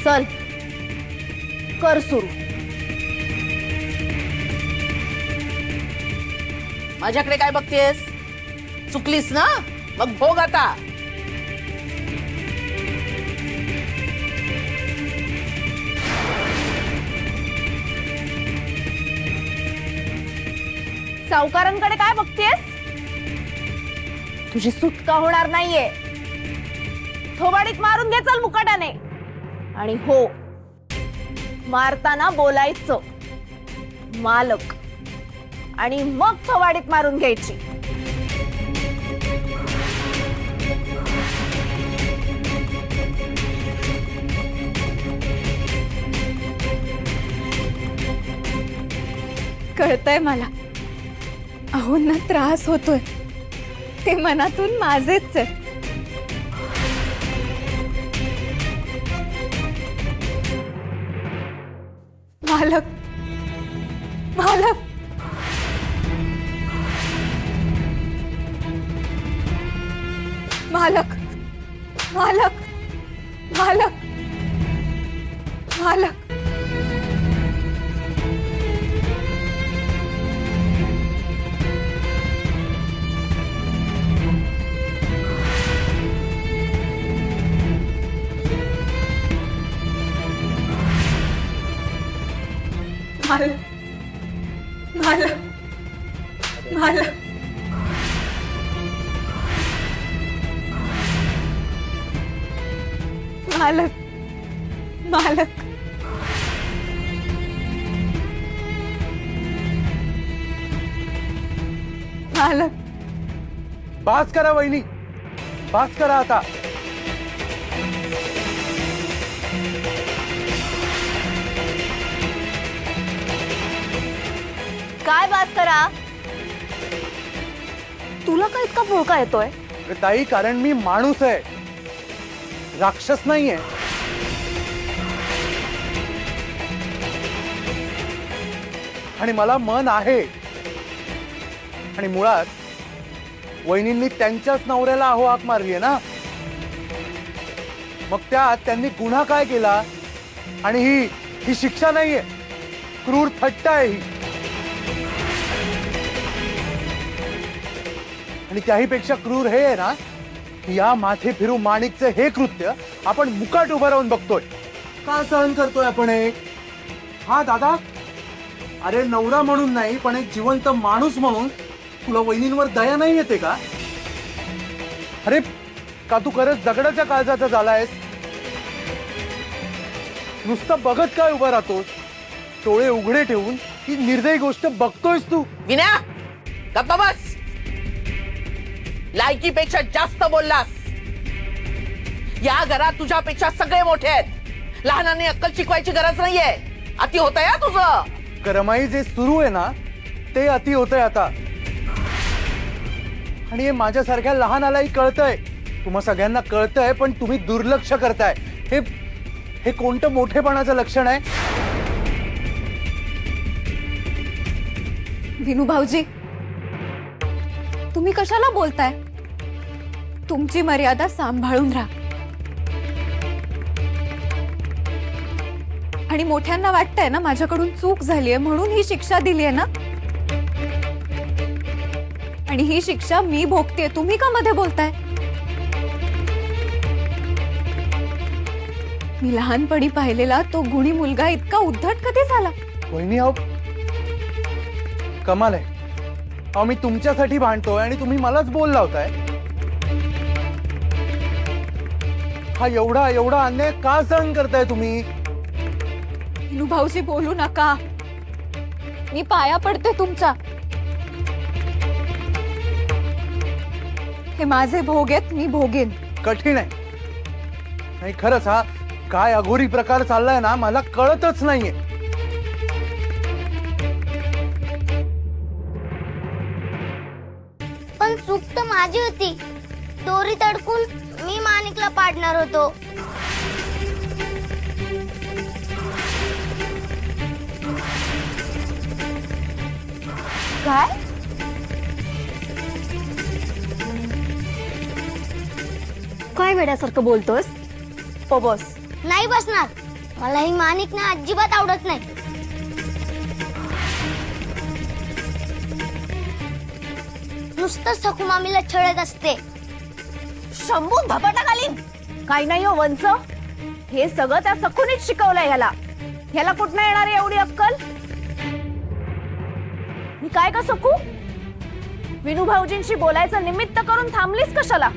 चल कर सुरू. माझ्याकडे काय बघतेस? चुकलीस ना, मग भोग आता. सावकारांकडे काय बघतेस? तुझी सुटका होणार नाहीये. थोबाडीत मारून घे चल मुकाट्याने. आणि हो, मारताना बोलायचं मालक आणि मग थोबाडीत मारून घ्यायची. कळतंय मला. अहो ना त्रास होतोय ते मनातून माझेच आहे. मालक मालक मालक मालक मालक मालक मालक मालक मालक मालक मालक मालक. बास करा वहिनी, बास करा आता. काय बात करा? तुला काय इतका भोका येतोय? अरे ताई, कारण मी माणूस आहे, राक्षस नाहीये. आणि मला मन आहे. आणि मुळात वहिनींनी त्यांच्याच नवऱ्याला अहो हाक मारली ना. मग त्यात त्यांनी गुन्हा काय केला? आणि ही शिक्षा नाहीये, क्रूर थट्टा आहे ही. आणि त्याही पेक्षा क्रूर हे आहे ना, या माथे फिरू माणिकचे हे कृत्य आपण मुकाट उभं राहून बघतोय. का सहन करतोय आपण हे? हा दादा, अरे नवरा म्हणून नाही, पण एक जिवंत माणूस म्हणून तुला वहिनींवर दया नाही येते का? अरे का तू खरंच दगडाच्या काळजाचा झालायस? नुसतं बघत काय उभा राहतोस? डोळे उघडे ठेवून ही निर्दयी गोष्ट बघतोयस तू. विनया, गप्पा बस. लायकीपेक्षा जास्त बोललास. या घरात तुझ्यापेक्षा सगळे मोठे आहेत. लहानाने अक्कल शिकवायची गरज नाहीये. अति होतंय हा तुझं. करमाई जे सुरू आहे ना, ते अति होतंय आता. आणि हे माझ्यासारख्या लहानालाही कळतंय. तुम्हा सगळ्यांना कळतंय, पण तुम्ही दुर्लक्ष करताय. हे कोणतं मोठेपणाचं लक्षण आहे? विनू भाऊजी, तुम्ही कशाला बोलताय? तुमची मर्यादा सांभाळून राहा. आणि मोठ्यांना वाटतंय ना माझ्याकडून चूक झालीये म्हणून ही शिक्षा दिलीये ना. आणि ही शिक्षा मी भोगतेय, तुम्ही का मध्ये बोलताय? मी लहानपणी पाहिलेला तो गुणी मुलगा इतका उद्धट कधी झाला? वहिनी, अहो कमाल आहे. अहो मी तुमच्यासाठी भांडतोय आणि तुम्ही मलाच बोल लावताय. हा एवढा अन्याय का सहन करताय तुम्ही? विनू भाऊजी बोलू नका, मी पाया पडते तुमच्या. हे माझे भोग आहेत, मी भोगेन. कठीण आहे. नाही खरंच, हा काय अघोरी प्रकार चाललाय ना, मला कळतच नाहीये. पण चूक तर माझी होती. दोरी तडकून मी माणिकला पाडणार होतो. काय? काय वेड्यासारखं बोलतोस? बस. नाही बसणार. मला ही माणिक ना अजिबात आवडत नाही. नुसतं सखू मामीला छळत असते. शंभू भपाटा घालीन. काही नाही हो वंच, हे सगळं त्या सखूनीच शिकवलंय ह्याला. ह्याला कुठनं येणार आहे एवढी अक्कल? मी काय का सखू, विनू भाऊजींशी बोलायचं निमित्त करून थांबलीस कशाला?